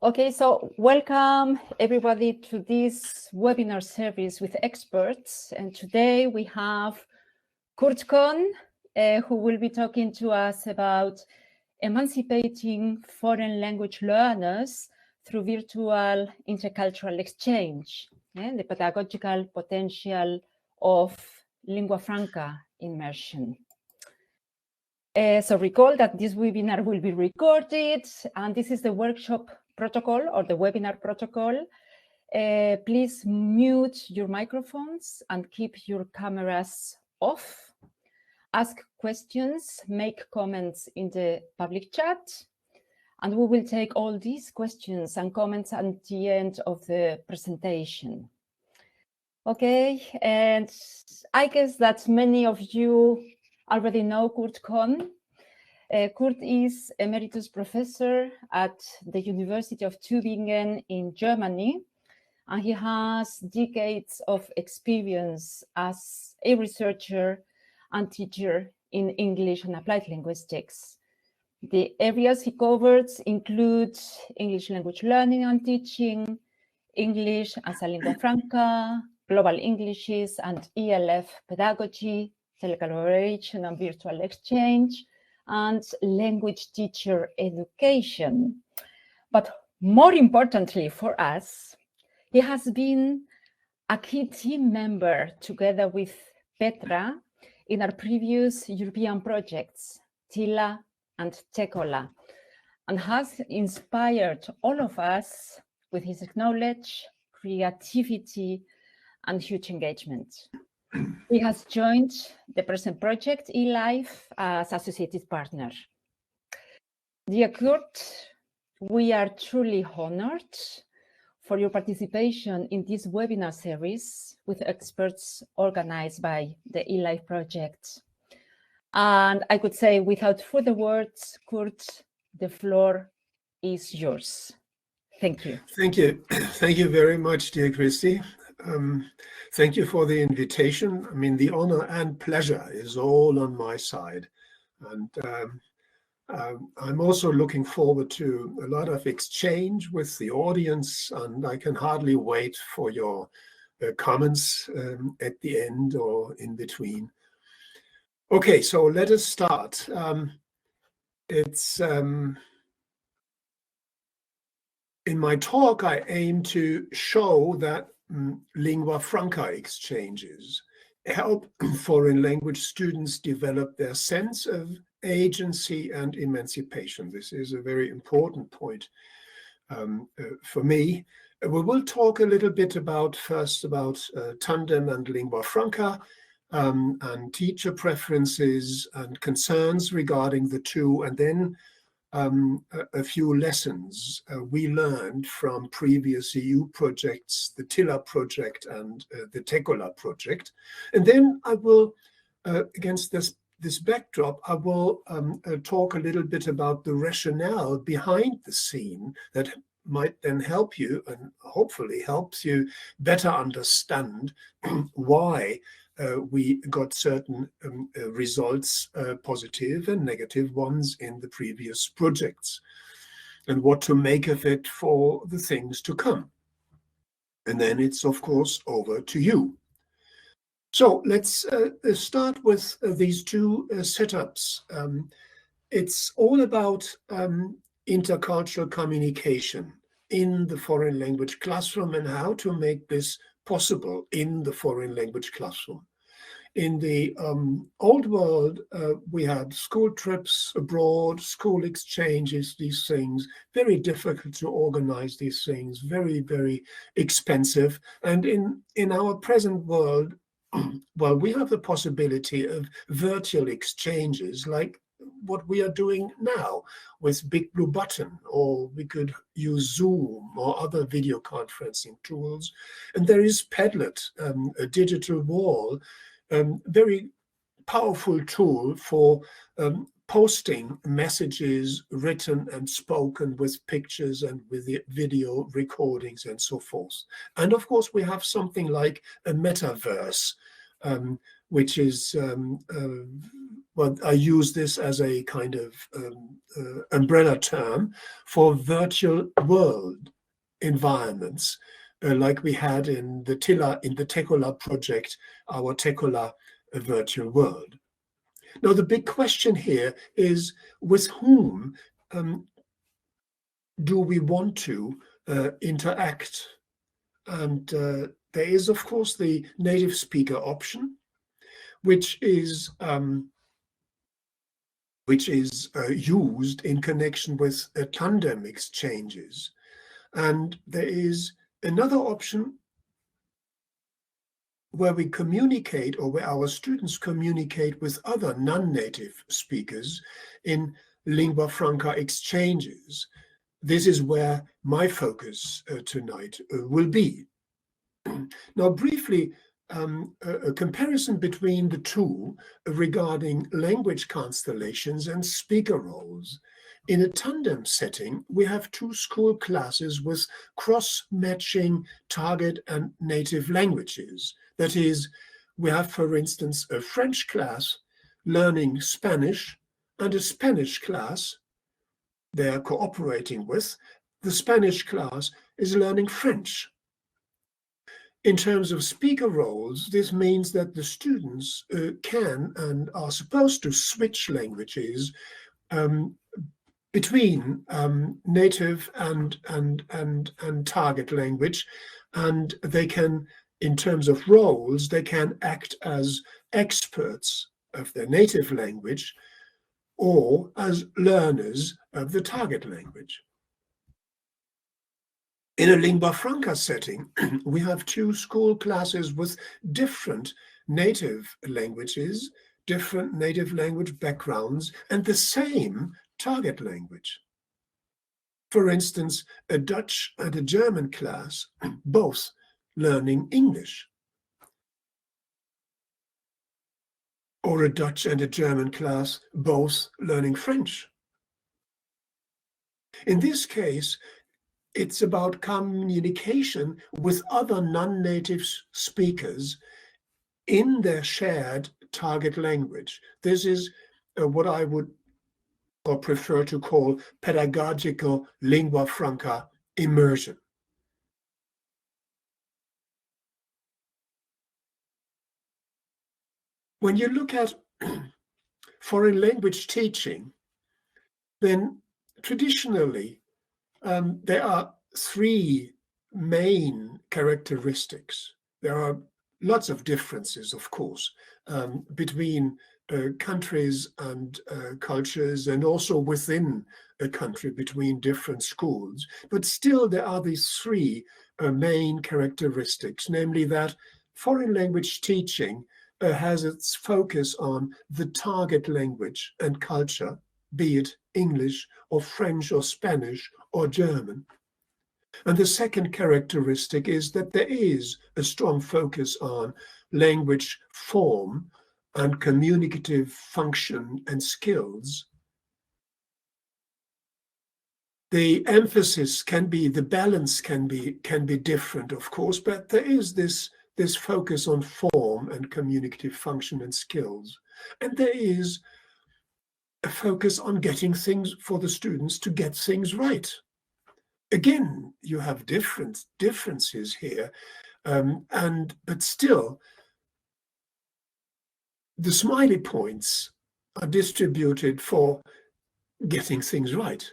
Okay, so welcome everybody to this webinar series with experts. And today we have Kurt Kohn, who will be talking to us about emancipating foreign language learners through virtual intercultural exchange and the pedagogical potential of lingua franca immersion. So recall that this webinar will be recorded, and this is the workshop protocol or the webinar protocol. Please mute your microphones and keep your cameras off. Ask questions, make comments in the public chat, and we will take all these questions and comments at the end of the presentation. Okay, and I guess that many of you already know Kurt Kohn. Kurt is Emeritus Professor at the University of Tübingen in Germany, and he has decades of experience as a researcher and teacher in English and applied linguistics. The areas he covers include English language learning and teaching, English as a lingua franca, global Englishes and ELF pedagogy, telecollaboration and virtual exchange, and language teacher education. But more importantly for us, he has been a key team member together with Petra in our previous European projects, TILA and TECOLA, and has inspired all of us with his knowledge, creativity, and huge engagement. He has joined the present project eLife as associated partner. Dear Kurt, we are truly honored for your participation in this webinar series with experts organized by the eLife project. And I could say, without further words, Kurt, the floor is yours. Thank you. Thank you. Thank you very much, dear Christy. Thank you for the invitation. I mean, the honor and pleasure is all on my side. And I'm also looking forward to a lot of exchange with the audience, and I can hardly wait for your comments at the end or in between. Okay, so let us start. In my talk, I aim to show that lingua franca exchanges help foreign language students develop their sense of agency and emancipation. This is a very important point for me. We will talk a little bit first about tandem and lingua franca, and teacher preferences and concerns regarding the two, and then a few lessons we learned from previous EU projects, the TILA project and the TECOLA project. And then I will, against this backdrop, I will talk a little bit about the rationale behind the scene that might then help you, and hopefully helps you better understand why we got certain results, positive and negative ones, in the previous projects, and what to make of it for the things to come. And then it's, of course, over to you. So let's start with these two setups. It's all about intercultural communication in the foreign language classroom and how to make this possible in the foreign language classroom. In the old world, we had school trips abroad, school exchanges, these things, very difficult to organize these things, very, very expensive. And in our present world, well, we have the possibility of virtual exchanges like what we are doing now with Big Blue Button, or we could use Zoom or other video conferencing tools. And there is Padlet, a digital wall, very powerful tool for posting messages written and spoken with pictures and with the video recordings and so forth. And of course, we have something like a metaverse, which is, well, I use this as a kind of umbrella term for virtual world environments, like we had in the Tekola project, our Tekola virtual world. Now, the big question here is, with whom do we want to interact? And there is, of course, the native speaker option, which is used in connection with tandem exchanges. And there is another option where we communicate, or where our students communicate with other non-native speakers in lingua franca exchanges. This is where my focus tonight will be. Now, briefly, a comparison between the two regarding language constellations and speaker roles. In a tandem setting, we have two school classes with cross-matching target and native languages. That is, we have, for instance, a French class learning Spanish and a Spanish class they are cooperating with. The Spanish class is learning French. In terms of speaker roles, this means that the students can and are supposed to switch languages between native and target language, and they can, in terms of roles, they can act as experts of their native language or as learners of the target language. In a lingua franca setting, we have two school classes with different native languages, different native language backgrounds, and the same target language. For instance, a Dutch and a German class, both learning English. Or a Dutch and a German class, both learning French. In this case, it's about communication with other non-native speakers in their shared target language. This is what I would or prefer to call pedagogical lingua franca immersion. When you look at foreign language teaching, then traditionally there are three main characteristics. There are lots of differences, of course, between countries and cultures, and also within a country between different schools. But still, there are these three main characteristics, namely that foreign language teaching has its focus on the target language and culture, be it English or French or Spanish or German. And the second characteristic is that there is a strong focus on language form and communicative function and skills. The emphasis can be, the balance can be different, of course, but there is this focus on form and communicative function and skills. And there is a focus on getting things for the students to get things right. Again, you have differences here, but still, the smiley points are distributed for getting things right.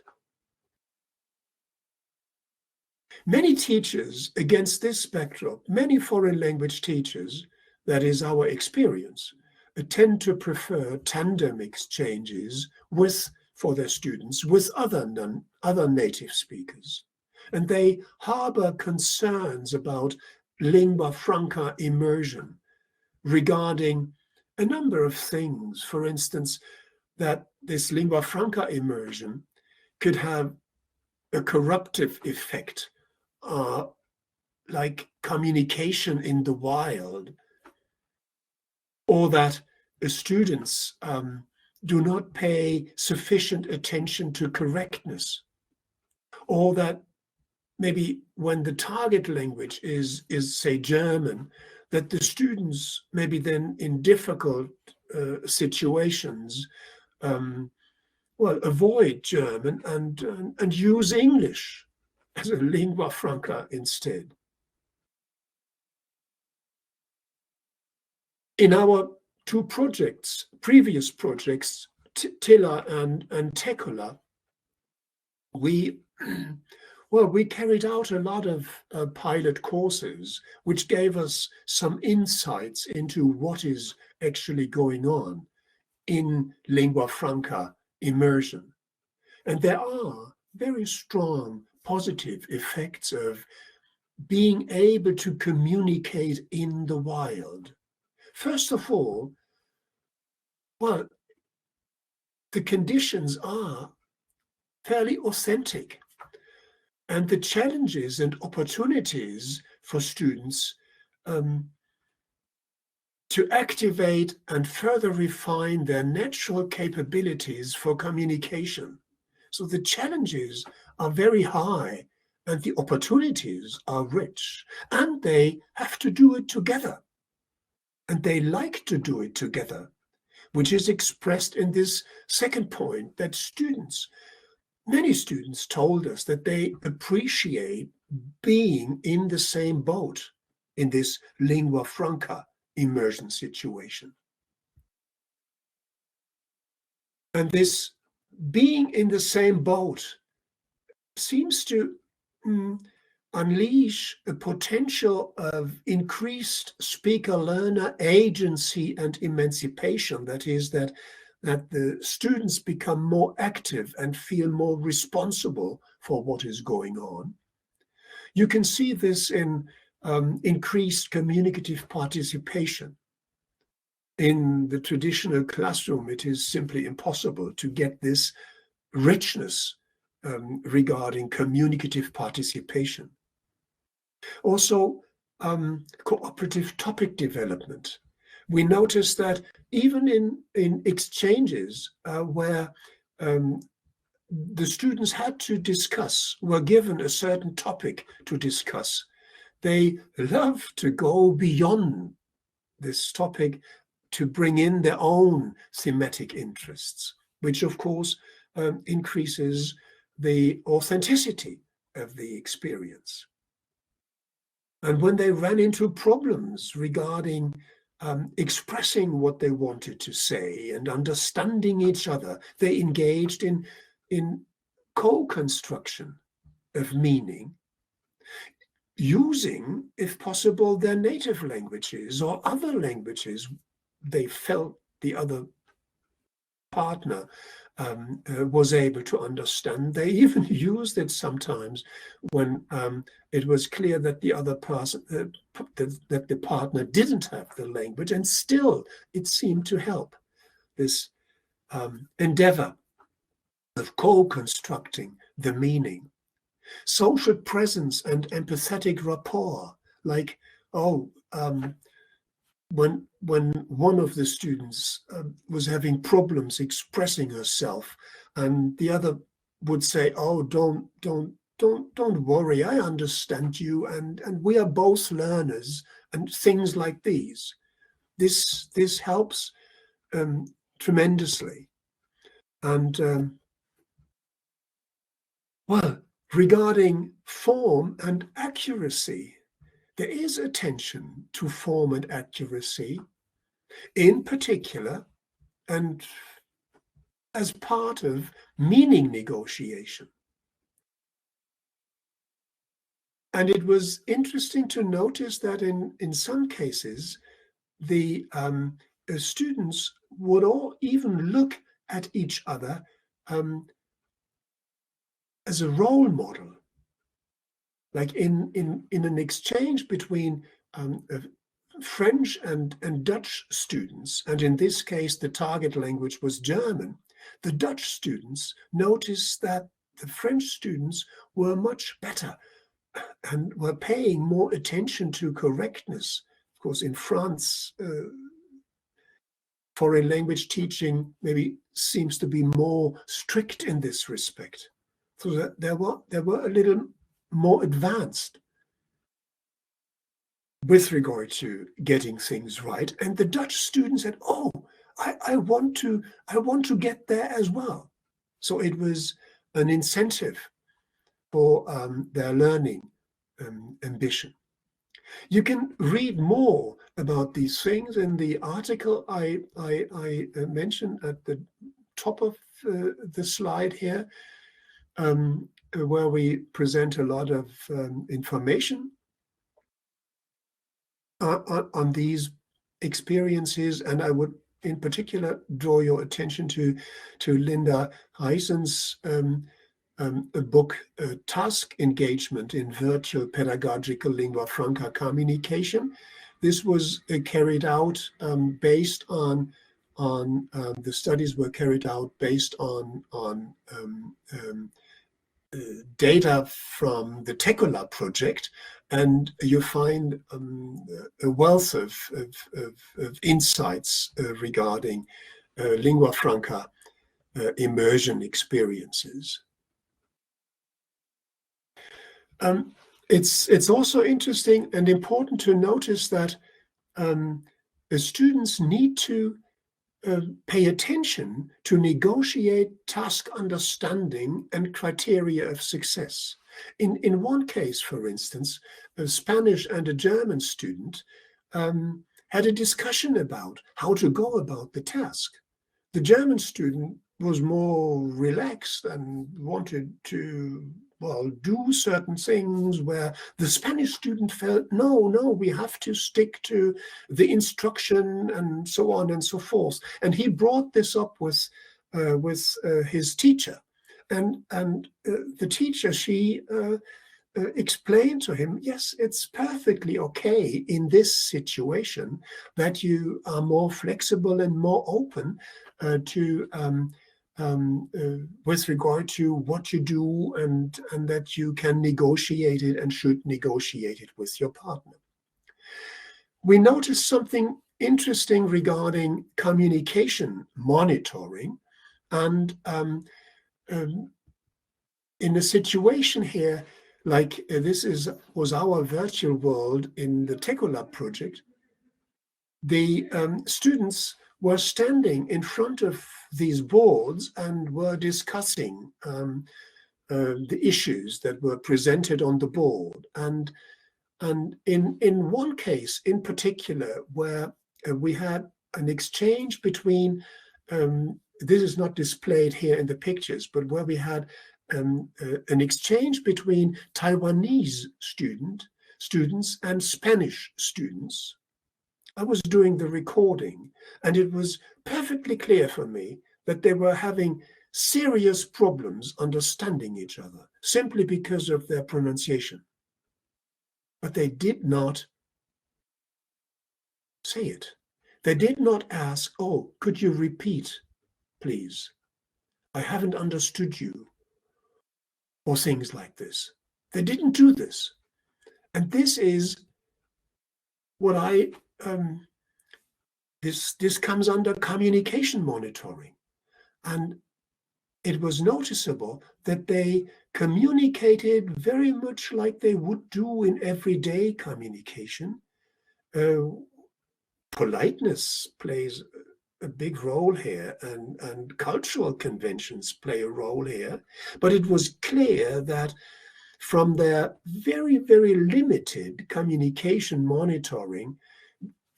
Many teachers, against this backdrop, many foreign language teachers, that is our experience, tend to prefer tandem exchanges for their students with other native speakers. And they harbor concerns about lingua franca immersion regarding a number of things. For instance, that this lingua franca immersion could have a corruptive effect, like communication in the wild, or that students do not pay sufficient attention to correctness, or that maybe when the target language is say German, that the students maybe then in difficult situations avoid German and use English as a lingua franca instead. In our two projects, previous projects, Tilla and Tekola, we carried out a lot of pilot courses, which gave us some insights into what is actually going on in lingua franca immersion. And there are very strong positive effects of being able to communicate in the wild. First of all, the conditions are fairly authentic. And the challenges and opportunities for students to activate and further refine their natural capabilities for communication. So the challenges are very high and the opportunities are rich, and they have to do it together. And they like to do it together, which is expressed in this second point, that many students told us that they appreciate being in the same boat in this lingua franca immersion situation. And this being in the same boat seems to unleash a potential of increased speaker-learner agency and emancipation. That is, that the students become more active and feel more responsible for what is going on. You can see this in increased communicative participation. In the traditional classroom, it is simply impossible to get this richness regarding communicative participation. Also, cooperative topic development. We notice that even in exchanges where the students had to discuss, were given a certain topic to discuss, they love to go beyond this topic to bring in their own thematic interests, which of course increases the authenticity of the experience. And when they ran into problems regarding expressing what they wanted to say and understanding each other, they engaged in co-construction of meaning, using, if possible, their native languages or other languages they felt the other partner was able to understand. They even used it sometimes when it was clear that the other person, that the partner didn't have the language, and still it seemed to help this endeavor of co-constructing the meaning. Social presence and empathetic rapport, like, when one of the students was having problems expressing herself, and the other would say, "Oh, don't worry, I understand you, and we are both learners," and things like these. This helps tremendously. And regarding form and accuracy, there is attention to form and accuracy, in particular, and as part of meaning negotiation. And it was interesting to notice that in some cases, the students would all even look at each other as a role model. Like in an exchange between French and Dutch students, and in this case the target language was German, the Dutch students noticed that the French students were much better and were paying more attention to correctness. Of course, in France, foreign language teaching maybe seems to be more strict in this respect. So that there were a little more advanced with regard to getting things right. And the Dutch students said, oh, I want to get there as well. So it was an incentive for their learning ambition. You can read more about these things in the article I mentioned at the top of the slide here, where we present a lot of information on these experiences. And I would in particular draw your attention to Linda Heisen's book, Task Engagement in Virtual Pedagogical Lingua Franca Communication. This was carried out based on the studies were carried out based on data from the Tekola project, and you find a wealth of insights regarding lingua franca immersion experiences. It's also interesting and important to notice that the students need to pay attention to negotiate task understanding and criteria of success. In one case, for instance, a Spanish and a German student had a discussion about how to go about the task. The German student was more relaxed and wanted to, well, do certain things, where the Spanish student felt, no, we have to stick to the instruction and so on and so forth. And he brought this up with his teacher. And the teacher, she explained to him, yes, it's perfectly okay in this situation that you are more flexible and more open with regard to what you do, and that you can negotiate it and should negotiate it with your partner. We noticed something interesting regarding communication monitoring, and in a situation here, like this was our virtual world in the Tekola project, the students were standing in front of these boards and were discussing the issues that were presented on the board. And in one case in particular, where we had an exchange between, this is not displayed here in the pictures, but where we had an exchange between Taiwanese students and Spanish students. I was doing the recording, and it was perfectly clear for me that they were having serious problems understanding each other, simply because of their pronunciation. But they did not say it. They did not ask, oh, could you repeat, please? I haven't understood you, or things like this. They didn't do this. And this is what this comes under communication monitoring. And it was noticeable that they communicated very much like they would do in everyday communication. Politeness plays a big role here, and cultural conventions play a role here. But it was clear that from their very, very limited communication monitoring,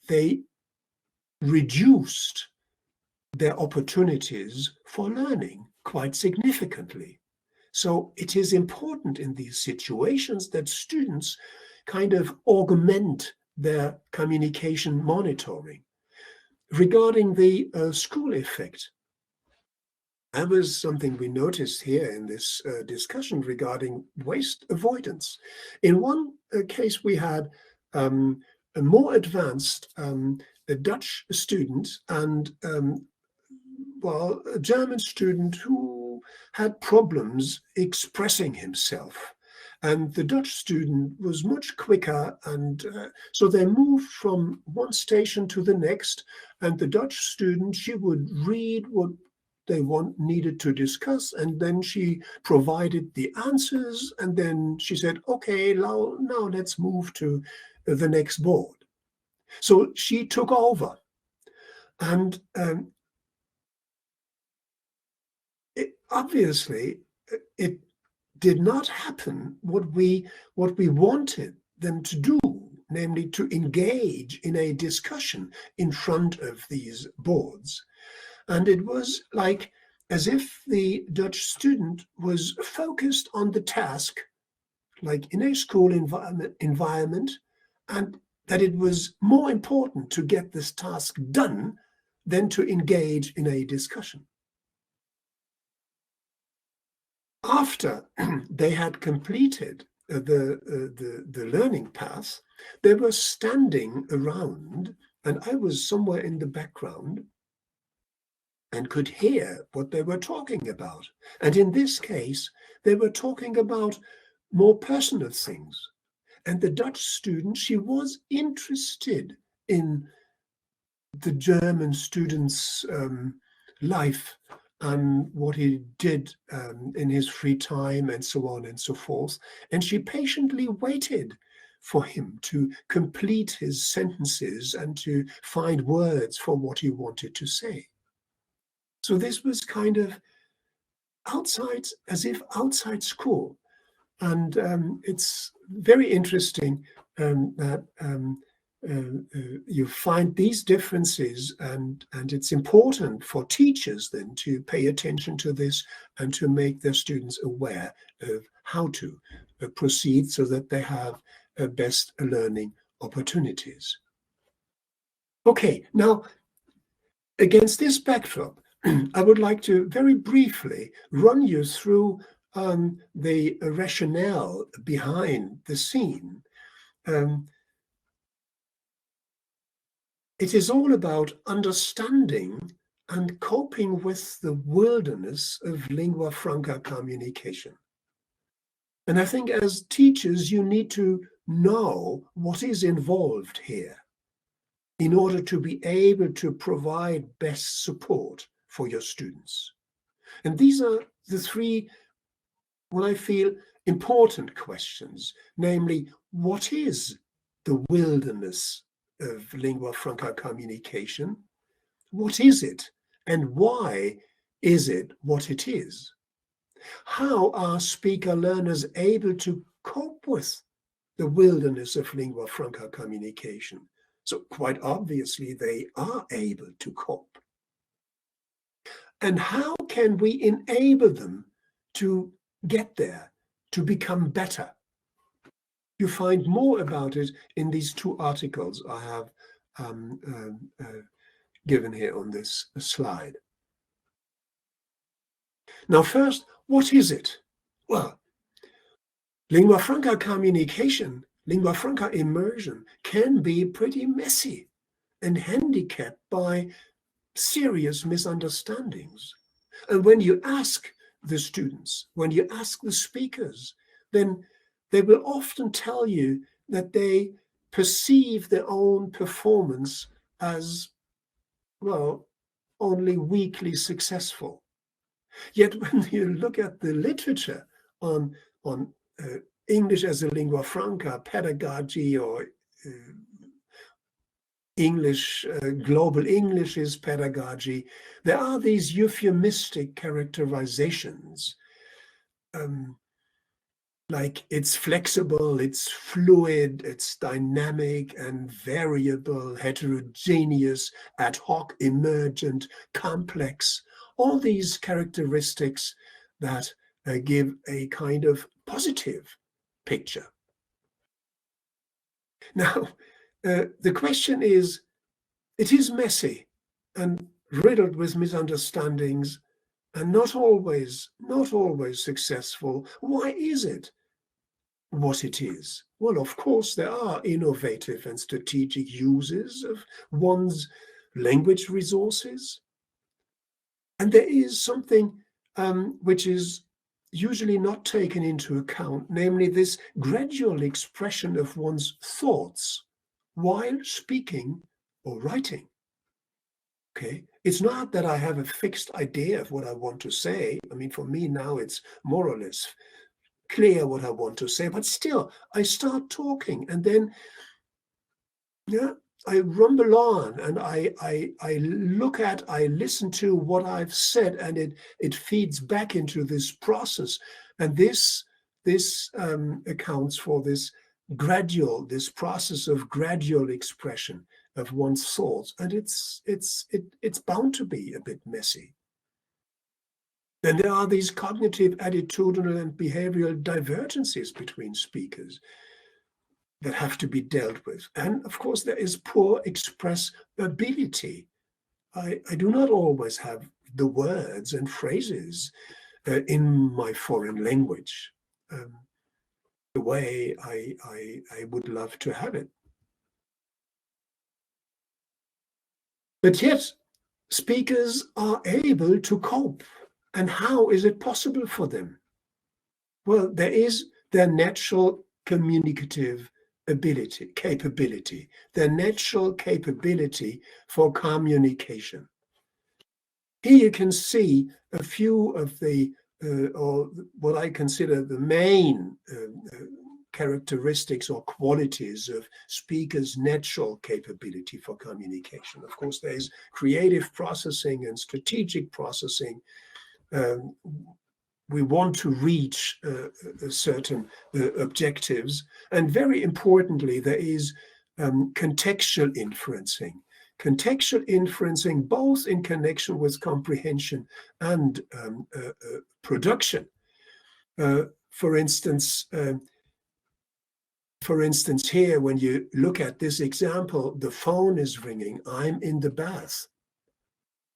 they reduced their opportunities for learning quite significantly. So it is important in these situations that students kind of augment their communication monitoring. Regarding the school effect, that was something we noticed here in this discussion regarding waste avoidance. In one case, we had a more advanced a Dutch student and a German student who had problems expressing himself. And the Dutch student was much quicker, and so they moved from one station to the next. And the Dutch student, she would read what they needed to discuss, and then she provided the answers, and then she said, okay, now let's move to the next board. So she took over, and obviously it did not happen what we wanted them to do, namely to engage in a discussion in front of these boards. And it was like as if the Dutch student was focused on the task, like in a school environment, and that it was more important to get this task done than to engage in a discussion. After they had completed the learning path, they were standing around, and I was somewhere in the background and could hear what they were talking about. And in this case, they were talking about more personal things. And the Dutch student, she was interested in the German student's life and what he did in his free time and so on and so forth. And she patiently waited for him to complete his sentences and to find words for what he wanted to say. So this was kind of outside, as if outside school. And it's very interesting that you find these differences, and it's important for teachers then to pay attention to this and to make their students aware of how to proceed so that they have best learning opportunities. Okay, now against this backdrop, I would like to very briefly run you through the rationale behind the scene. It is all about understanding and coping with the wilderness of lingua franca communication. And I think as teachers, you need to know what is involved here in order to be able to provide best support for your students. And these are the three, what I feel, important questions, namely, what is the wilderness of lingua franca communication? What is it, and why is it what it is? How are speaker learners able to cope with the wilderness of lingua franca communication? So quite obviously, they are able to cope. And how can we enable them to get there, to become better? You find more about it in these two articles I have given here on this slide. Now, first, what is it? Well, lingua franca communication, lingua franca immersion can be pretty messy and handicapped by serious misunderstandings. And when you ask the students, when you ask the speakers, then they will often tell you that they perceive their own performance as, well, only weakly successful. Yet when you look at the literature on English as a lingua franca, pedagogy, or English, global English is pedagogy, there are these euphemistic characterizations. Like it's flexible, it's fluid, it's dynamic and variable, heterogeneous, ad hoc, emergent, complex, all these characteristics that give a kind of positive picture. Now, the question is, it is messy and riddled with misunderstandings and not always successful. Why is it what it is? Well, of course, there are innovative and strategic uses of one's language resources. And there is something which is usually not taken into account, namely this gradual expression of one's thoughts while speaking or writing. Okay, It's not that I have a fixed idea of what I want to say. I mean, for me now, it's more or less clear what I want to say, but still, I start talking, and then, yeah, I rumble on, and I listen to what I've said, and it feeds back into this process, and this accounts for this process of gradual expression of one's thoughts, and it's bound to be a bit messy. Then there are these cognitive, attitudinal, and behavioral divergences between speakers that have to be dealt with. And of course, there is poor expressibility. I do not always have the words and phrases in my foreign language the way I would love to have it. But yet, speakers are able to cope. And how is it possible for them? Well, there is their natural communicative capability, their natural capability for communication. Here you can see a few of the, or what I consider the main characteristics or qualities of speakers' natural capability for communication. Of course, there's creative processing and strategic processing. We want to reach certain objectives. And very importantly, there is contextual inferencing. Contextual inferencing, both in connection with comprehension and production. For instance, here, when you look at this example, the phone is ringing, I'm in the bath.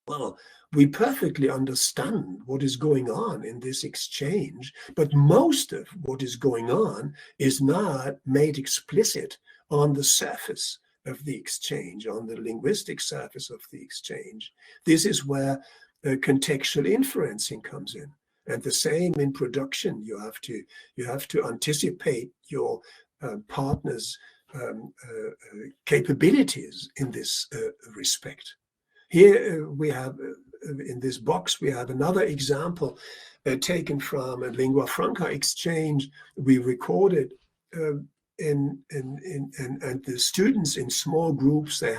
Well, we perfectly understand what is going on in this exchange, but most of what is going on is not made explicit on the surface of the exchange, on the linguistic surface of the exchange. This is where contextual inferencing comes in. And the same in production. You have to anticipate your partner's capabilities in this respect. Here we have, in this box, we have another example taken from a lingua franca exchange we recorded, and the students in small groups, they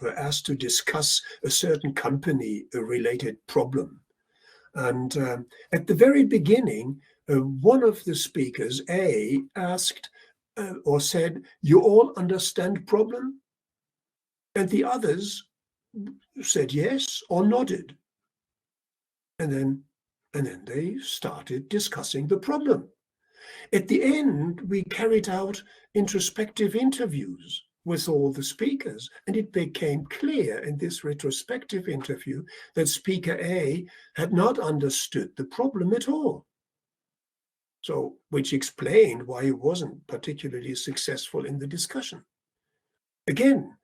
were asked to discuss a certain company-related problem. And at the very beginning, one of the speakers, A, asked or said, "You all understand problem?" And the others said yes or nodded. And then they started discussing the problem. At the end, we carried out introspective interviews with all the speakers, and it became clear in this retrospective interview that speaker A had not understood the problem at all. So, which explained why he wasn't particularly successful in the discussion. Again,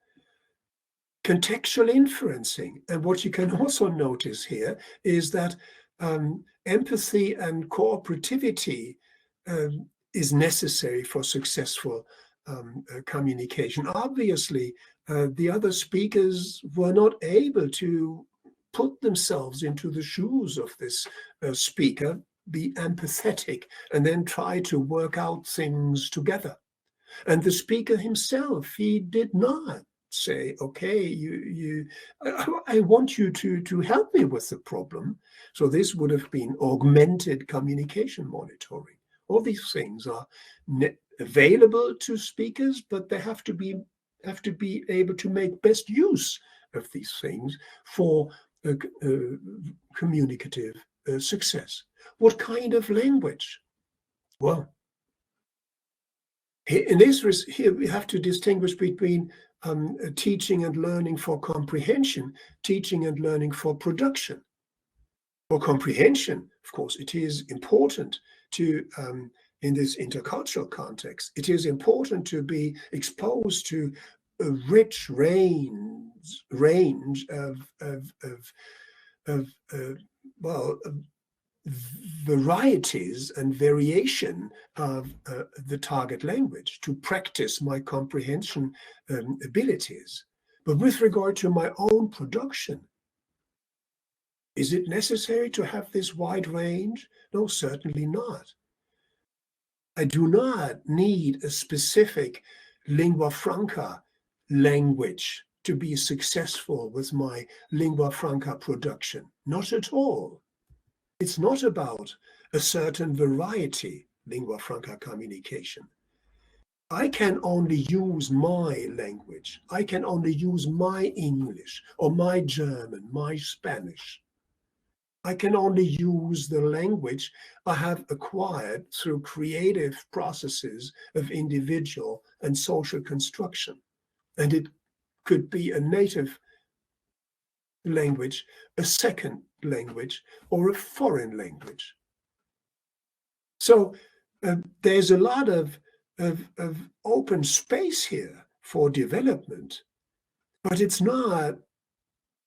contextual inferencing. And what you can also notice here is that empathy and cooperativity is necessary for successful communication. Obviously, the other speakers were not able to put themselves into the shoes of this speaker, be empathetic, and then try to work out things together. And the speaker himself, he did not say, okay, I want you to help me with the problem. So this would have been augmented communication monitoring. All these things are available to speakers, but they have to be able to make best use of these things for communicative success. What kind of language? Well, here we have to distinguish between teaching and learning for comprehension, teaching and learning for production. For comprehension, of course, it is important to, in this intercultural context, it is important to be exposed to a rich range of varieties and variation of the target language to practice my comprehension abilities. But with regard to my own production, is it necessary to have this wide range? No, certainly not. I do not need a specific lingua franca language to be successful with my lingua franca production. Not at all. It's not about a certain variety lingua franca communication. I can only use my language. I can only use my English or my German, my Spanish. I can only use the language I have acquired through creative processes of individual and social construction. And it could be a native language, a second language, or a foreign language. So there's a lot of open space here for development, but it's not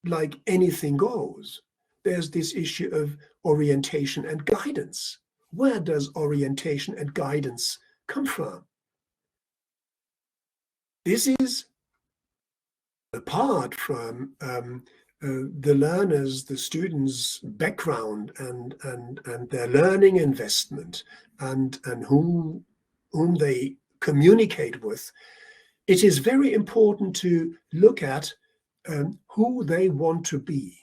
like anything goes. There's this issue of orientation and guidance. Where does orientation and guidance come from? This is apart from the learners, the students' background and their learning investment and whom they communicate with. It is very important to look at who they want to be.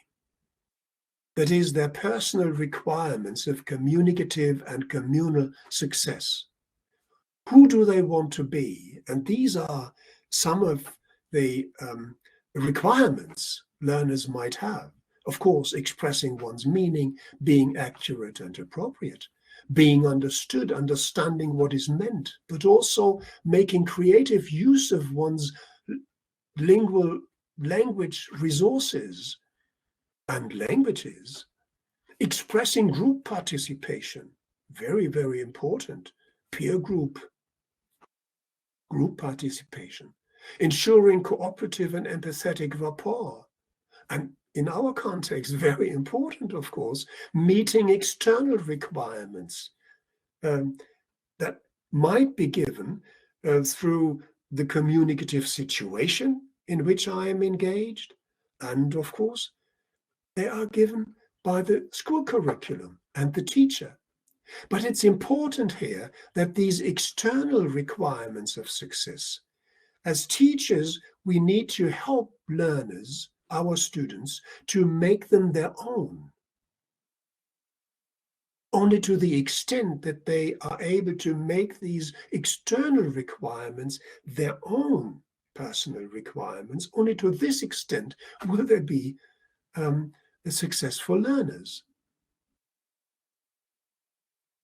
That is, their personal requirements of communicative and communal success. Who do they want to be? And these are some of the requirements learners might have. Of course, expressing one's meaning, being accurate and appropriate, being understood, understanding what is meant, but also making creative use of one's language resources and languages, expressing group participation, very, very important, peer group participation, ensuring cooperative and empathetic rapport, and in our context, very important, of course, meeting external requirements that might be given through the communicative situation in which I am engaged, and of course, they are given by the school curriculum and the teacher. But it's important here that these external requirements of success, as teachers, we need to help learners, our students, to make them their own. Only to the extent that they are able to make these external requirements their own personal requirements, only to this extent will they be successful learners.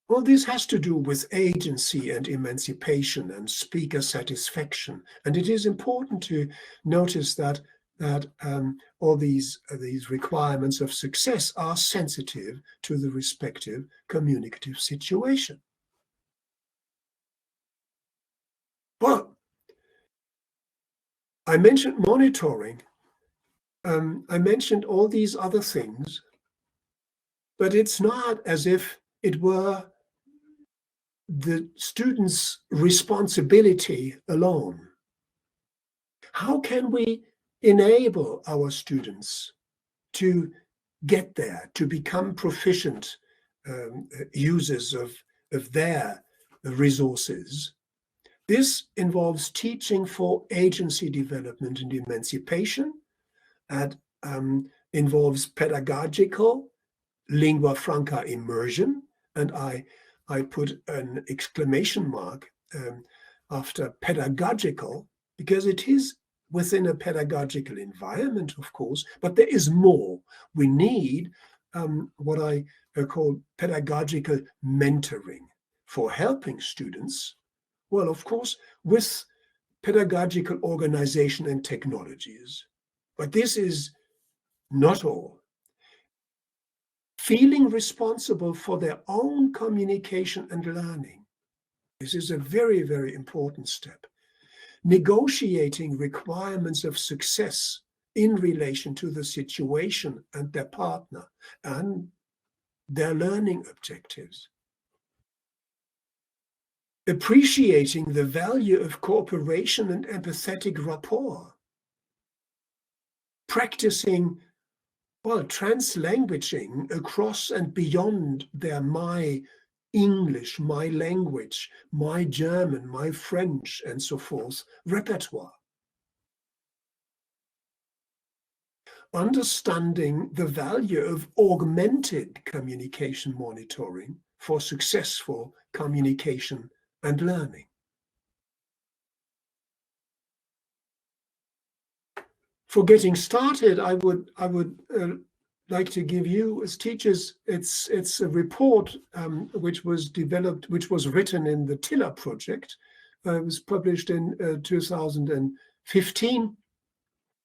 All this has to do with agency and emancipation and speaker satisfaction. And it is important to notice that all these requirements of success are sensitive to the respective communicative situation. But I mentioned monitoring. I mentioned all these other things, but it's not as if it were the student's responsibility alone. How can we enable our students to get there, to become proficient users of their resources? This involves teaching for agency development and emancipation. It involves pedagogical lingua franca immersion, and I put an exclamation mark after pedagogical, because it is within a pedagogical environment, of course, but there is more. We need what I call pedagogical mentoring for helping students, well, of course, with pedagogical organization and technologies. But this is not all. Feeling responsible for their own communication and learning. This is a very, very important step. Negotiating requirements of success in relation to the situation and their partner and their learning objectives. Appreciating the value of cooperation and empathetic rapport. practicing, well, translanguaging across and beyond their my English, my language, my German, my French, and so forth repertoire. Understanding the value of augmented communication monitoring for successful communication and learning. For getting started, I would like to give you, as teachers, it's a report which was written in the TILA project. It was published in 2015.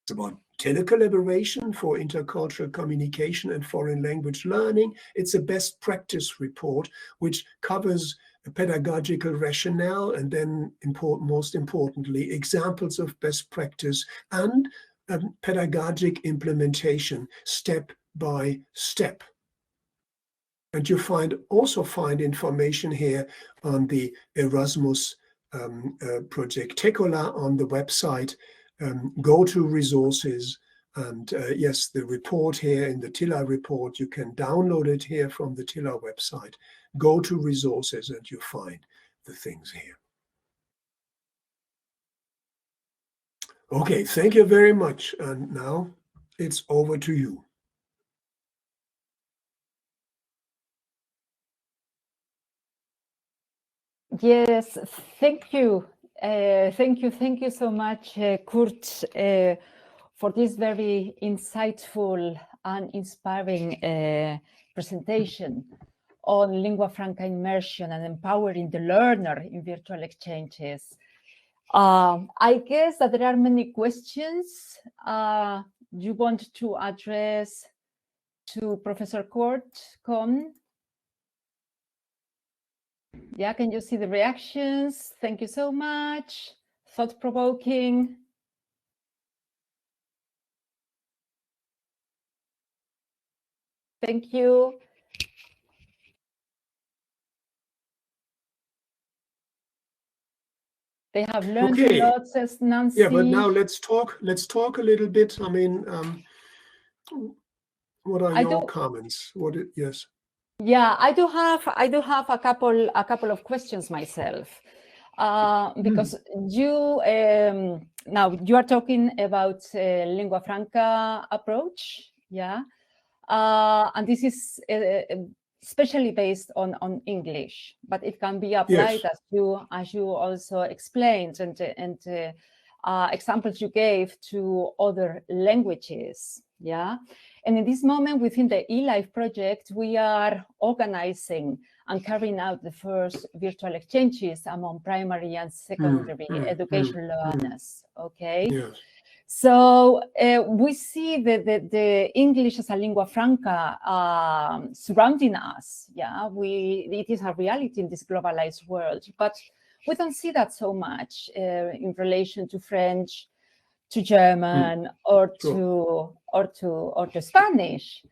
It's about telecollaboration for intercultural communication and foreign language learning. It's a best practice report which covers pedagogical rationale and then, most importantly, examples of best practice and pedagogic implementation step by step. And you also find information here on the Erasmus project Tekola on the website. Go to resources, and yes, the report here in the TILA report, you can download it here from the TILA website. Go to resources and you find the things here. Okay, thank you very much. And now it's over to you. Yes, thank you. Thank you so much, Kurt, for this very insightful and inspiring presentation on lingua franca immersion and empowering the learner in virtual exchanges. I guess that there are many questions you want to address to Professor Kurt Kohn. Yeah, can you see the reactions? Thank you so much. Thought-provoking. Thank you. They have learned a lot, says Nancy. Yeah, but now let's talk a little bit. I mean, what are your comments? Yes. Yeah, I do have a couple of questions myself, because you now you are talking about lingua franca approach, yeah, and this is especially based on English, but it can be applied, yes, as you also explained, and examples you gave to other languages, yeah. And in this moment, within the eLife project, we are organizing and carrying out the first virtual exchanges among primary and secondary education learners, okay? Yes. So we see the English as a lingua franca surrounding us, yeah? It is a reality in this globalized world, but we don't see that so much in relation to French, to German, or to Spanish,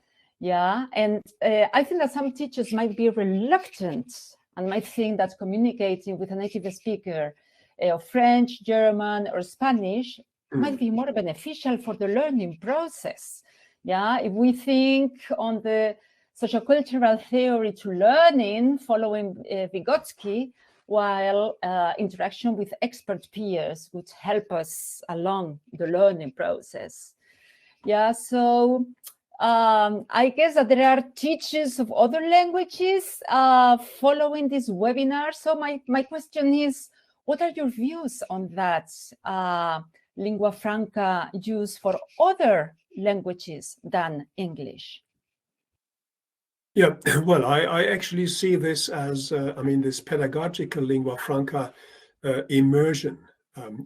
yeah. And I think that some teachers might be reluctant and might think that communicating with a native speaker of French, German, or Spanish might be more beneficial for the learning process, yeah. If we think on the sociocultural theory to learning following Vygotsky, while interaction with expert peers would help us along the learning process. Yeah, so I guess that there are teachers of other languages following this webinar. So my question is, what are your views on that lingua franca use for other languages than English? Yeah, well, I actually see this as, I mean, this pedagogical lingua franca immersion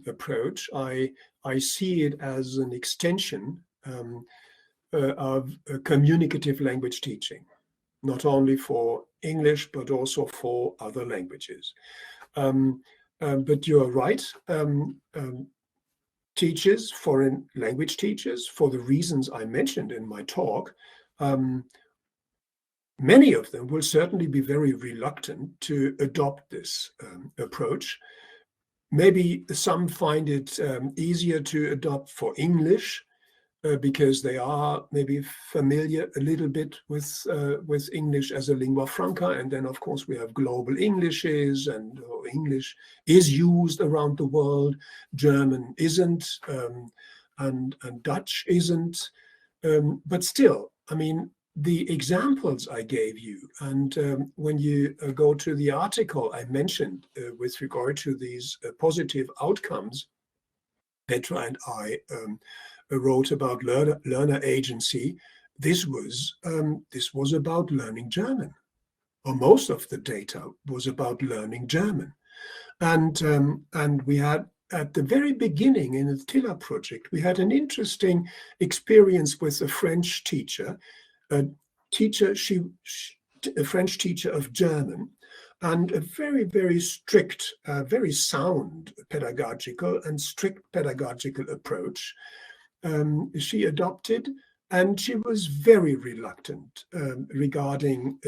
approach. I see it as an extension of communicative language teaching, not only for English, but also for other languages. But you're right. Teachers, foreign language teachers, for the reasons I mentioned in my talk, many of them will certainly be very reluctant to adopt this approach. Maybe some find it easier to adopt for English, because they are maybe familiar a little bit with English as a lingua franca. And then, of course, we have global Englishes, and English is used around the world. German isn't, and Dutch isn't. But still, I mean, the examples I gave you, and when you go to the article I mentioned with regard to these positive outcomes, Petra and I wrote about learner agency. This was about learning German, or most of the data was about learning German, and we had at the very beginning in the TILA project, we had an interesting experience with a French teacher, a French teacher of German, and a very, very strict, very sound pedagogical and strict pedagogical approach she adopted, and she was very reluctant regarding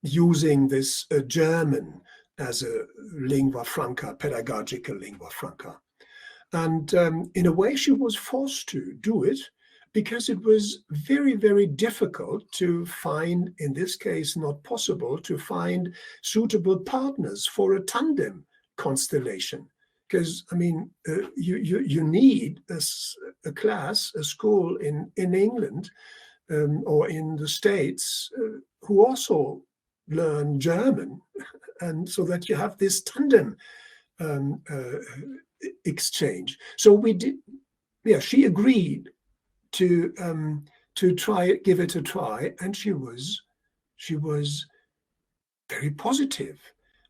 using this German as a lingua franca, pedagogical lingua franca. And in a way, she was forced to do it because it was very, very difficult to find, in this case, not possible to find suitable partners for a tandem constellation. Because, I mean, you need a class, a school in England or in the States who also learn German, and so that you have this tandem exchange. So we did, she agreed to give it a try, and she was very positive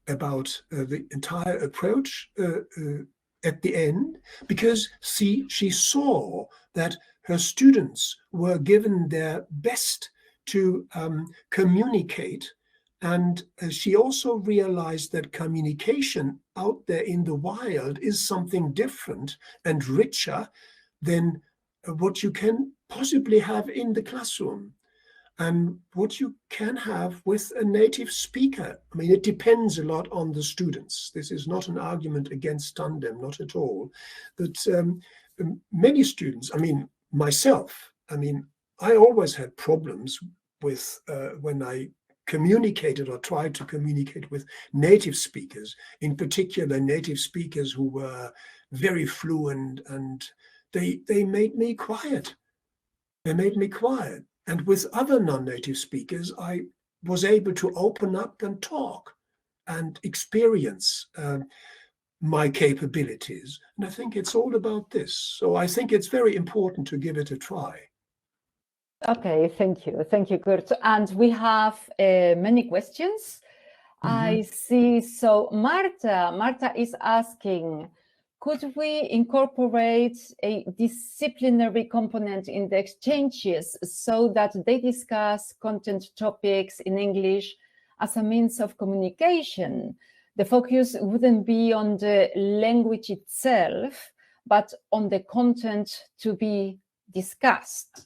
about the entire approach at the end, because she saw that her students were given their best to communicate, and she also realized that communication out there in the wild is something different and richer than what you can possibly have in the classroom and what you can have with a native speaker. I mean, it depends a lot on the students. This is not an argument against tandem, not at all. But many students, I mean, myself, I mean, I always had problems with when I communicated or tried to communicate with native speakers, in particular native speakers who were very fluent, and they made me quiet. They made me quiet. And with other non-native speakers, I was able to open up and talk and experience my capabilities. And I think it's all about this. So I think it's very important to give it a try. Okay, thank you. Thank you, Kurt. And we have many questions. I see. So Marta is asking, could we incorporate a disciplinary component in the exchanges so that they discuss content topics in English as a means of communication? The focus wouldn't be on the language itself, but on the content to be discussed.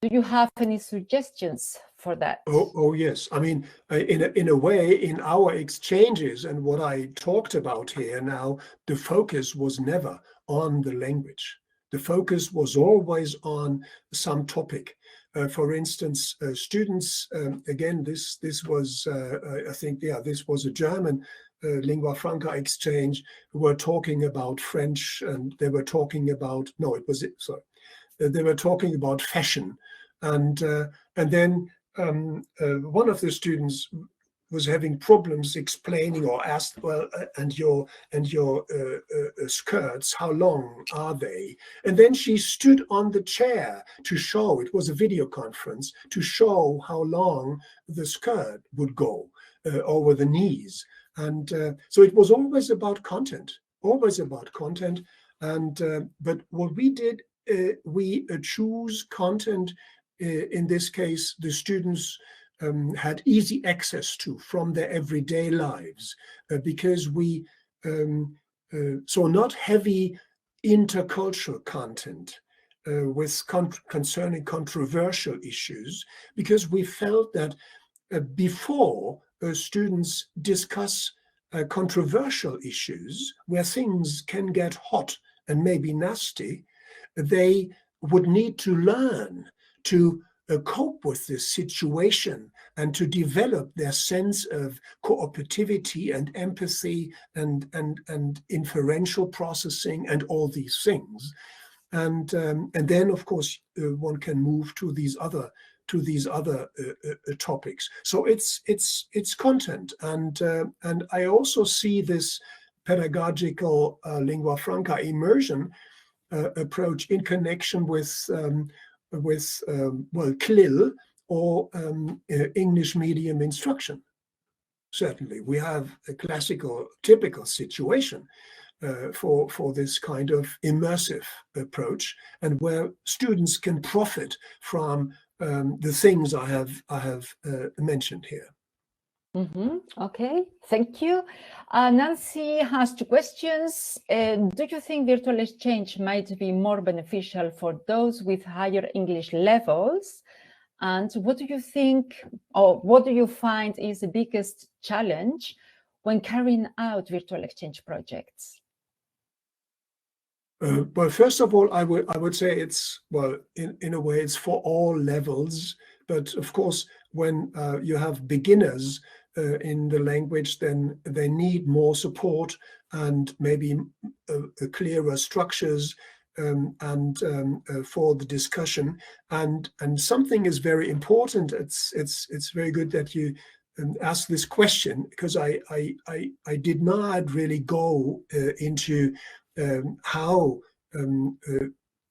Do you have any suggestions for that? Oh yes. I mean, in a way, in our exchanges and what I talked about here now, the focus was never on the language. The focus was always on some topic. For instance, students, again, this was, I think, this was a German lingua franca exchange, were talking about French, and they were talking about, they were talking about fashion. And then one of the students was having problems explaining, or asked, well, and your skirts, how long are they? And then she stood on the chair to show, it was a video conference, to show how long the skirt would go over the knees. And so it was always about content, And but what we did, we choose content. In this case, the students had easy access to from their everyday lives, because we saw not heavy intercultural content with concerning controversial issues, because we felt that before students discuss controversial issues where things can get hot and maybe nasty, they would need to learn to cope with this situation and to develop their sense of cooperativity and empathy and inferential processing and all these things. And then, of course, one can move to these other topics. So it's content, and I also see this pedagogical lingua franca immersion approach in connection with CLIL or English medium instruction. Certainly, we have a typical situation for this kind of immersive approach, and where students can profit from the things I have mentioned here. Okay, thank you. Nancy has two questions. Do you think virtual exchange might be more beneficial for those with higher English levels? And what do you think, or what do you find is the biggest challenge when carrying out virtual exchange projects? Well, first of all, I would say it's, well, in a way, it's for all levels. But of course, when you have beginners in the language, then they need more support and maybe clearer structures and for the discussion. And something is very important. It's very good that you ask this question, because I did not really go into how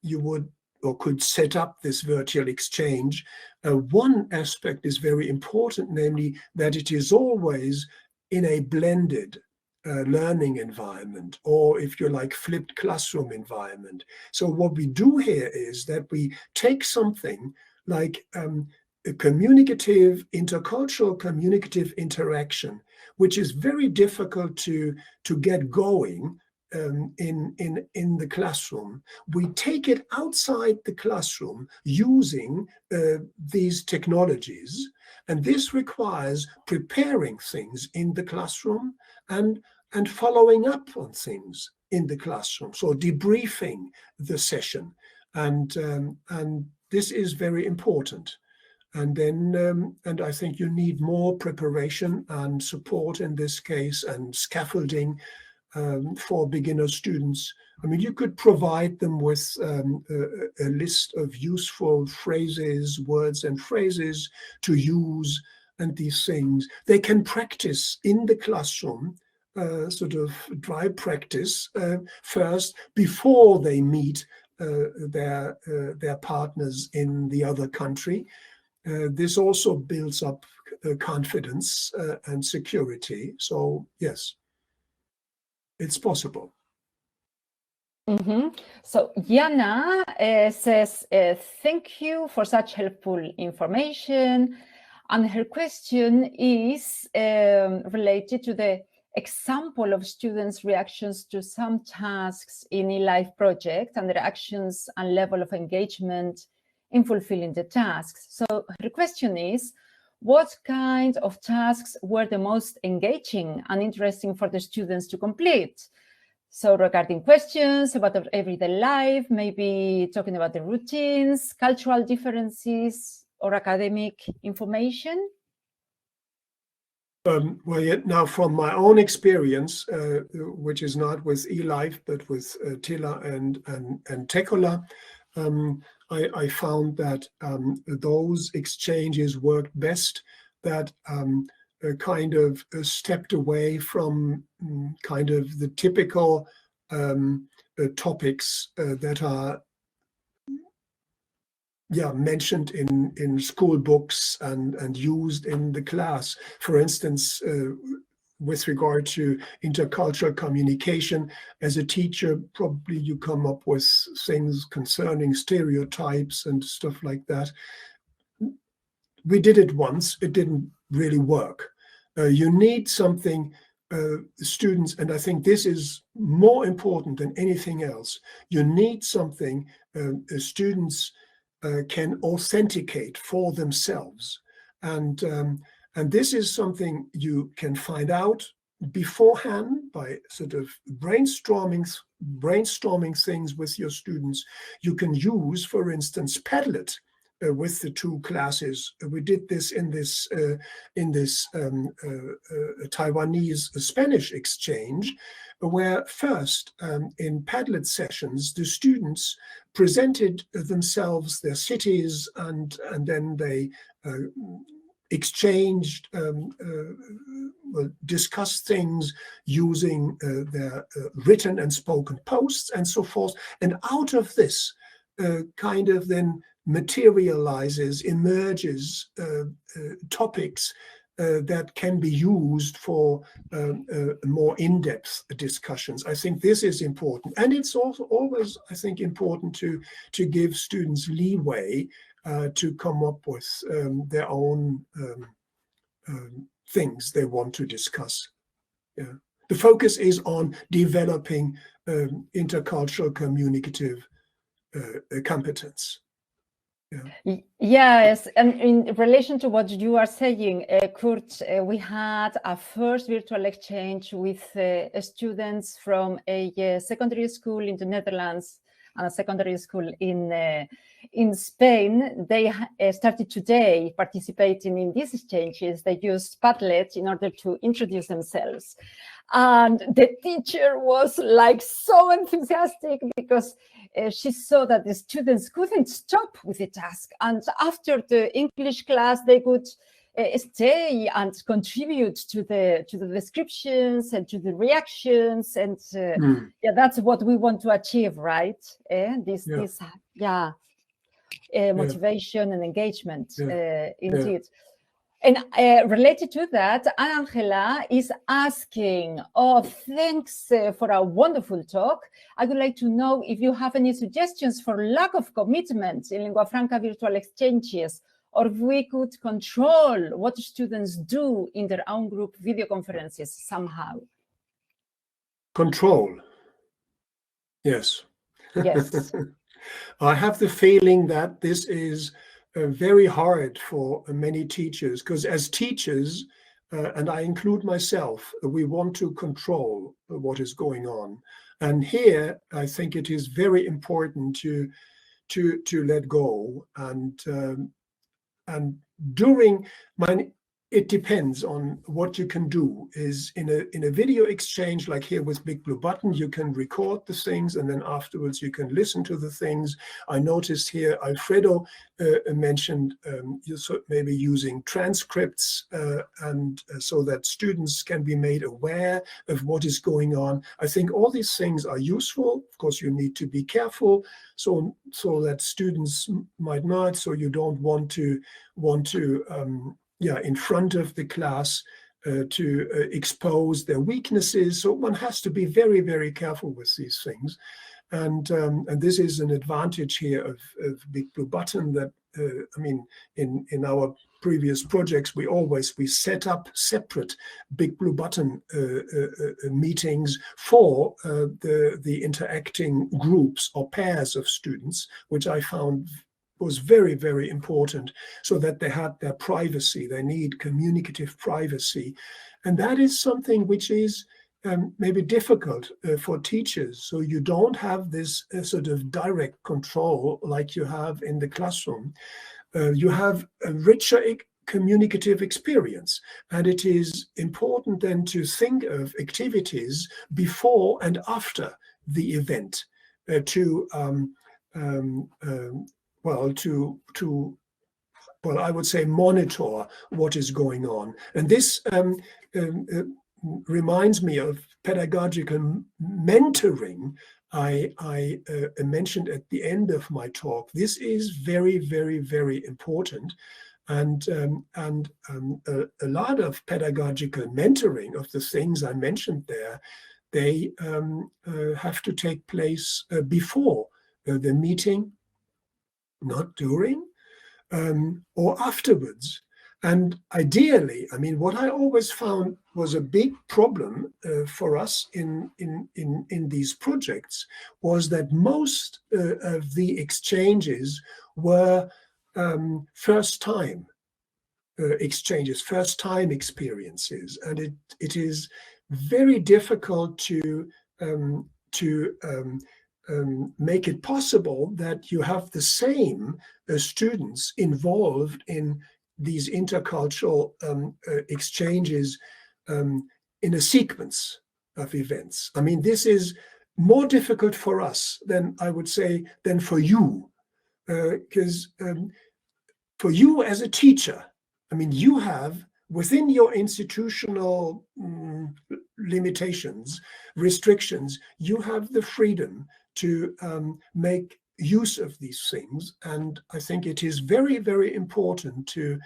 you would or could set up this virtual exchange. One aspect is very important, namely that it is always in a blended learning environment, or if you like, flipped classroom environment. So what we do here is that we take something like a communicative, intercultural communicative interaction, which is very difficult to get going in the classroom. We take it outside the classroom using these technologies, and this requires preparing things in the classroom and following up on things in the classroom, so debriefing the session, and this is very important. And then, and I think you need more preparation and support in this case, and scaffolding for beginner students. I mean, you could provide them with a list of useful phrases, words and phrases to use, and these things. They can practice in the classroom, sort of dry practice first, before they meet their partners in the other country. This also builds up confidence and security. So yes, it's possible. So Jana says, thank you for such helpful information. And her question is related to the example of students' reactions to some tasks in a live project and their actions and level of engagement in fulfilling the tasks. So her question is, what kind of tasks were the most engaging and interesting for the students to complete? So regarding questions about their everyday life, maybe talking about the routines, cultural differences, or academic information? Well, now from my own experience, which is not with eLife, but with Tilla and Tekola, I found that those exchanges worked best, that kind of stepped away from kind of the typical topics that are mentioned in school books and used in the class. For instance, with regard to intercultural communication, as a teacher, probably you come up with things concerning stereotypes and stuff like that. We did it once, it didn't really work. You need something, students, and I think this is more important than anything else, you need something students can authenticate for themselves. And this is something you can find out beforehand by sort of brainstorming things with your students. You can use, for instance, Padlet with the two classes. We did this in this Taiwanese Spanish exchange, where first in Padlet sessions, the students presented themselves, their cities, and then they exchanged, discussed things using their written and spoken posts and so forth. And out of this kind of then emerges topics that can be used for more in-depth discussions. I think this is important. And it's also always, I think, important to give students leeway to come up with their own things they want to discuss. Yeah. The focus is on developing intercultural communicative competence. Yeah. Yes, and in relation to what you are saying, Kurt, we had a first virtual exchange with students from a secondary school in the Netherlands and a secondary school in Spain. They started today participating in these exchanges. They used Padlet in order to introduce themselves. And the teacher was like so enthusiastic because she saw that the students couldn't stop with the task. And after the English class, they could stay and contribute to the descriptions and to the reactions. And yeah, that's what we want to achieve, right? Motivation and engagement, indeed. Yeah. And related to that, Angela is asking, thanks for a wonderful talk. I would like to know if you have any suggestions for lack of commitment in lingua franca virtual exchanges, or if we could control what students do in their own group video conferences somehow. Control. Yes. Yes. I have the feeling that this is very hard for many teachers, because as teachers, and I include myself, we want to control what is going on. And here, I think it is very important to let go. And during it depends on what you can do. Is in a video exchange like here with Big Blue Button, you can record the things and then afterwards you can listen to the things. I noticed here Alfredo mentioned maybe using transcripts and so that students can be made aware of what is going on. I think all these things are useful. Of course, you need to be careful so that students might not, so you don't want to in front of the class to expose their weaknesses. So one has to be very, very careful with these things. And this is an advantage here of Big Blue Button that, in our previous projects, we set up separate Big Blue Button meetings for the interacting groups or pairs of students, which I found was very, very important, so that they had their privacy. They need communicative privacy. And that is something which is maybe difficult for teachers. So you don't have this sort of direct control like you have in the classroom. You have a richer communicative experience. And it is important then to think of activities before and after the event I would say monitor what is going on. And this reminds me of pedagogical mentoring I mentioned at the end of my talk. This is very, very, very important. And a lot of pedagogical mentoring of the things I mentioned there, they have to take place before the meeting, not during, or afterwards. And ideally, what I always found was a big problem for us in these projects was that most of the exchanges were first time. exchanges, first-time experiences, and it is very difficult to make it possible that you have the same students involved in these intercultural exchanges in a sequence of events. I mean, this is more difficult for us than, I would say, than for you, because for you as a teacher, I mean, you have within your institutional limitations, restrictions, you have the freedom to make use of these things. And I think it is very, very important to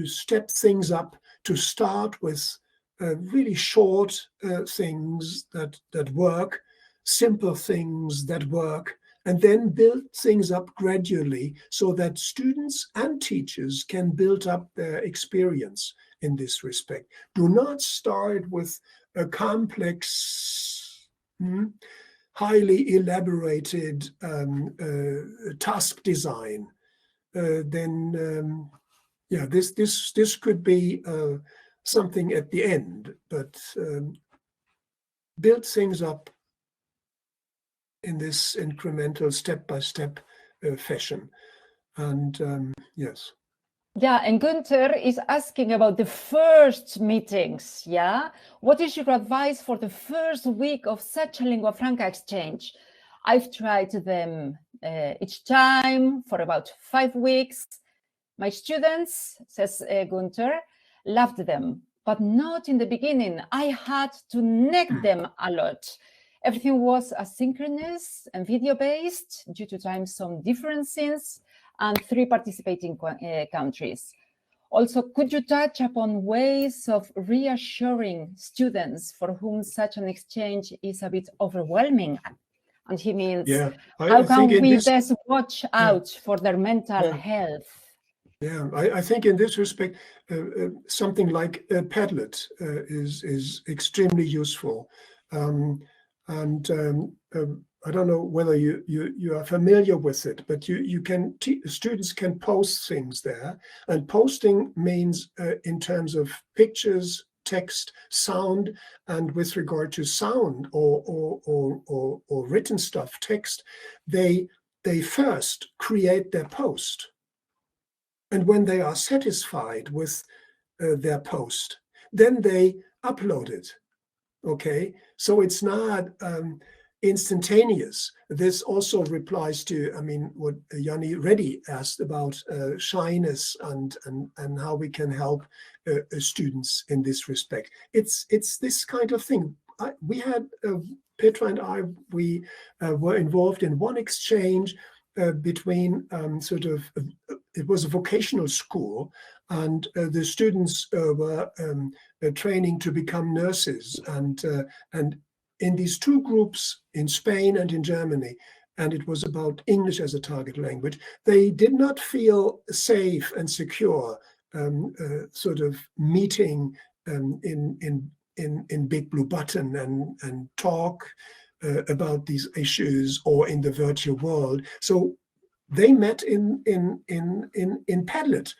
step things up, to start with really short things that work, simple things that work, and then build things up gradually so that students and teachers can build up their experience in this respect. Do not start with a complex, highly elaborated task design. This could be something at the end, but build things up in this incremental step-by-step fashion. And yes. Yeah, and Günther is asking about the first meetings, yeah? What is your advice for the first week of such a lingua franca exchange? I've tried them each time for about 5 weeks. My students, says Günther, loved them, but not in the beginning. I had to nag them a lot. Everything was asynchronous and video-based due to time zone differences and 3 participating countries. Also, could you touch upon ways of reassuring students for whom such an exchange is a bit overwhelming? And he means, how can we best watch out for their mental health? Yeah, I think in this respect, something like Padlet is extremely useful. I don't know whether you are familiar with it, but students can post things there, and posting means in terms of pictures, text, sound, and with regard to sound or written stuff, text, they first create their post, and when they are satisfied with their post, then they upload it. Okay, so it's not instantaneous. This also replies to, I mean, what Yanni Reddy asked about shyness and how we can help students in this respect. It's this kind of thing. We had Petra and I. We were involved in one exchange between it was a vocational school, and the students were training to become nurses, and in these 2 groups in Spain and in Germany, and it was about English as a target language, they did not feel safe and secure meeting in Big Blue Button and talk about these issues or in the virtual world. So they met in Padlet,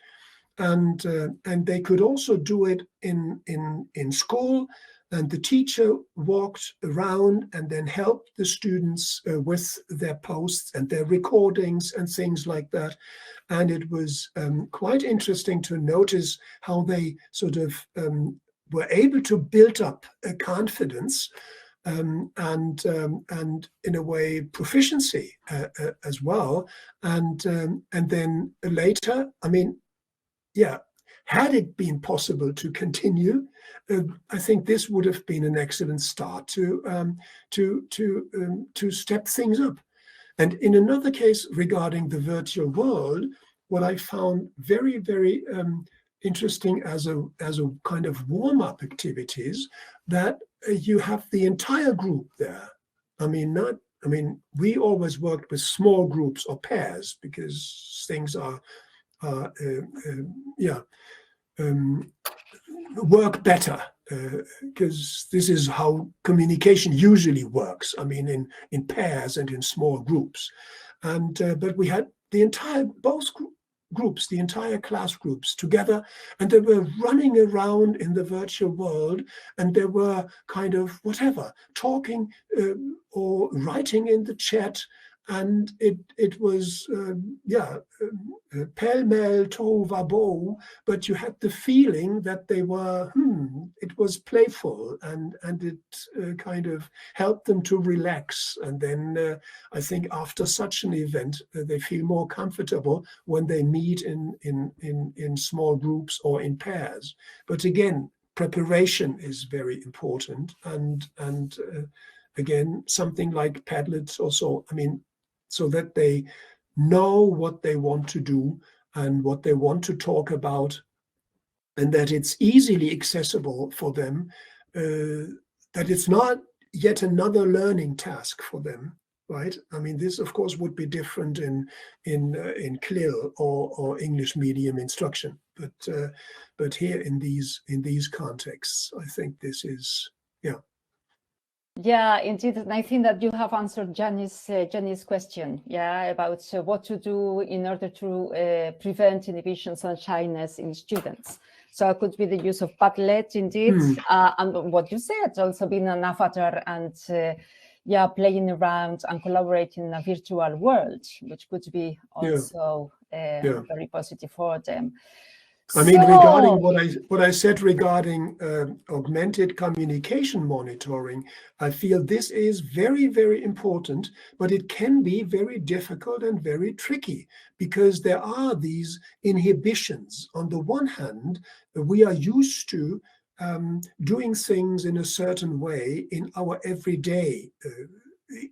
and they could also do it in school. And the teacher walked around and then helped the students with their posts and their recordings and things like that. And it was quite interesting to notice how they were able to build up a confidence and in a way proficiency as well. And then later, I mean, yeah, had it been possible to continue, I think this would have been an excellent start to step things up. And in another case regarding the virtual world, what I found very, very interesting as a kind of warm-up activities, that you have the entire group there. I mean, we always worked with small groups or pairs because things are work better, because this is how communication usually works. I mean, in pairs and in small groups. And but we had the entire groups, the entire class groups together, and they were running around in the virtual world, and they were kind of whatever, talking or writing in the chat. And it was, pell-mell, tohu vabohu, but you had the feeling that they were, it was playful, and it kind of helped them to relax. And then I think after such an event, they feel more comfortable when they meet in small groups or in pairs. But again, preparation is very important. And again, something like Padlets or so, I mean, so that they know what they want to do and what they want to talk about, and that it's easily accessible for them, that it's not yet another learning task for them, right? I mean, this, of course, would be different in CLIL or English medium instruction, but here in these contexts, I think this is, yeah. Yeah, indeed. And I think that you have answered Jenny's question, about what to do in order to prevent inhibitions and shyness in students. So it could be the use of Padlet, indeed, and what you said, also being an avatar and playing around and collaborating in a virtual world, which could be also very positive for them. I mean, regarding what I said regarding augmented communication monitoring, I feel this is very, very important, but it can be very difficult and very tricky because there are these inhibitions. On the one hand, we are used to doing things in a certain way in our everyday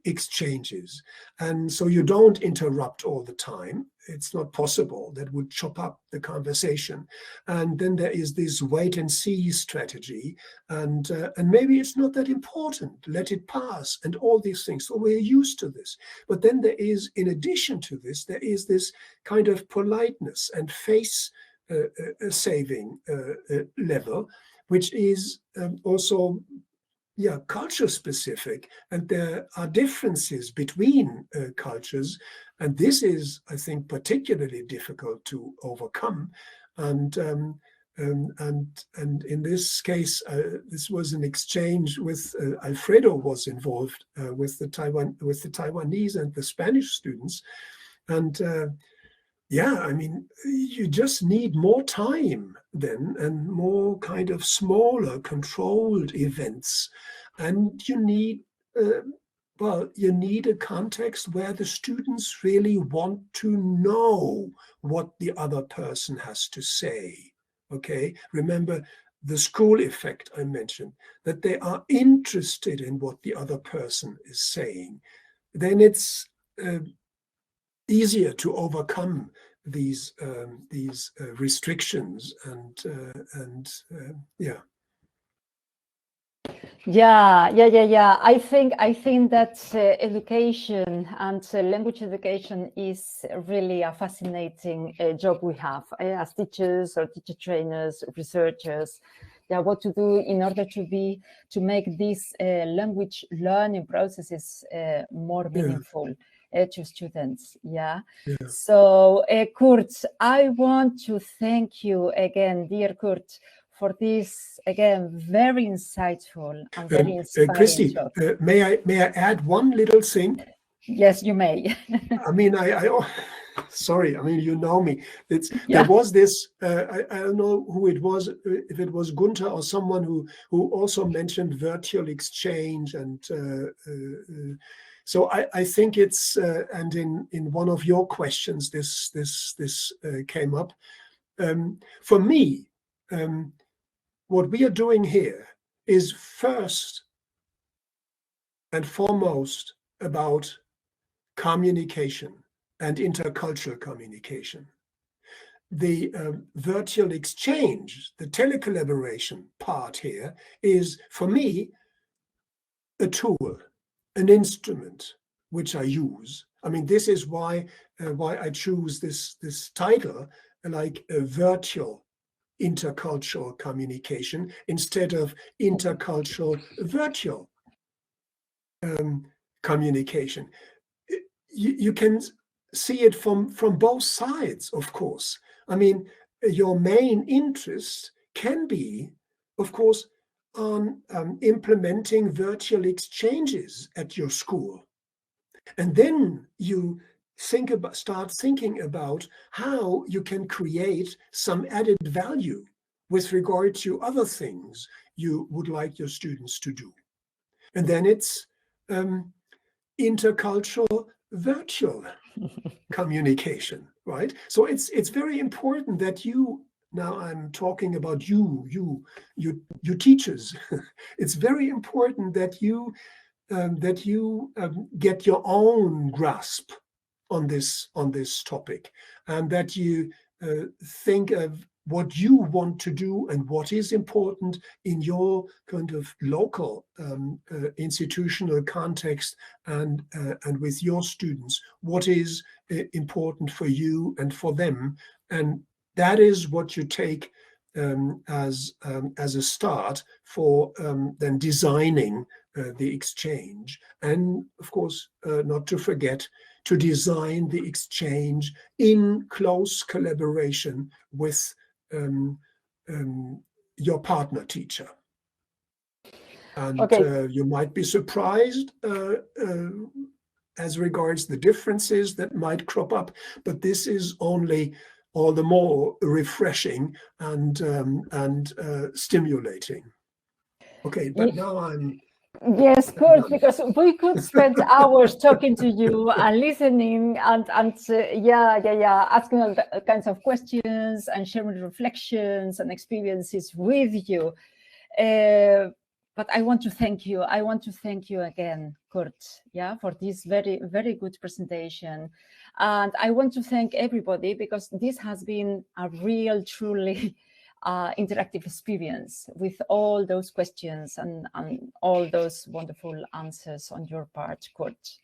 exchanges. And so you don't interrupt all the time. It's not possible. That would chop up the conversation. And then there is this wait and see strategy. And maybe it's not that important. Let it pass and all these things. So we're used to this. But then there is, in addition to this, there is this kind of politeness and face saving level, which is also culture specific, and there are differences between cultures, and this is, I think, particularly difficult to overcome. And in this case, this was an exchange with Alfredo was involved with the Taiwanese and the Spanish students, and I mean, you just need more time then and more kind of smaller controlled events. And you need, you need a context where the students really want to know what the other person has to say, okay? Remember the school effect I mentioned, that they are interested in what the other person is saying. Then it's easier to overcome these restrictions and. I think that education and language education is really a fascinating job we have as teachers or teacher trainers, researchers. What to do in order to make these language learning processes more meaningful to students. So Kurt, I want to thank you again, dear Kurt, for this again very insightful and very inspiring Christy, talk. May I add one little thing? Yes, you may. I mean, I sorry, I mean, you know me. There was this, I don't know who it was, if it was Gunther or someone who also mentioned virtual exchange, and so I think it's and in one of your questions this came up. For me, what we are doing here is first and foremost about communication and intercultural communication. The virtual exchange, the telecollaboration part here is, for me, a tool, an instrument which I use. I mean, this is why I choose this title, like a virtual intercultural communication instead of intercultural virtual communication. You can see it from both sides, of course. I mean, your main interest can be, of course, on implementing virtual exchanges at your school. And then you start thinking about how you can create some added value with regard to other things you would like your students to do. And then it's intercultural virtual communication, right? So it's very important that you, now I'm talking about you teachers. It's very important that you get your own grasp on this topic, and that you think of what you want to do and what is important in your kind of local institutional context, and with your students, what is important for you and for them. And that is what you take as a start for then designing the exchange. And of course, not to forget to design the exchange in close collaboration with your partner teacher. And okay. You might be surprised as regards the differences that might crop up, but this is only all the more refreshing and stimulating. Okay, but now I'm Yes, Kurt, because we could spend hours talking to you and listening and asking all kinds of questions and sharing reflections and experiences with you. But I want to thank you. I want to thank you again, Kurt, for this very, very good presentation. And I want to thank everybody, because this has been a real, truly interactive experience with all those questions and all those wonderful answers on your part, Kurt.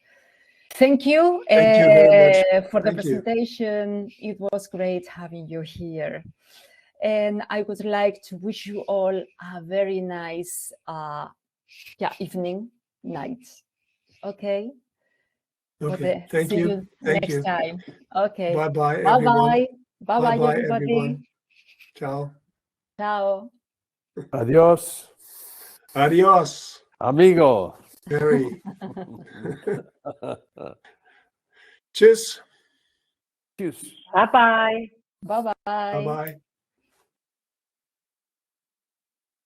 Thank you, Thank you very much for the presentation. It was great having you here. And I would like to wish you all a very nice evening, night. Okay? Okay, thank See you next time. Okay. Bye-bye, Bye-bye. everyone. Bye-bye, everybody. Everyone. Ciao. Ciao. Adiós. Adiós. Amigo. Very. Tschüss. Tschüss. Bye-bye. Bye-bye. Bye-bye.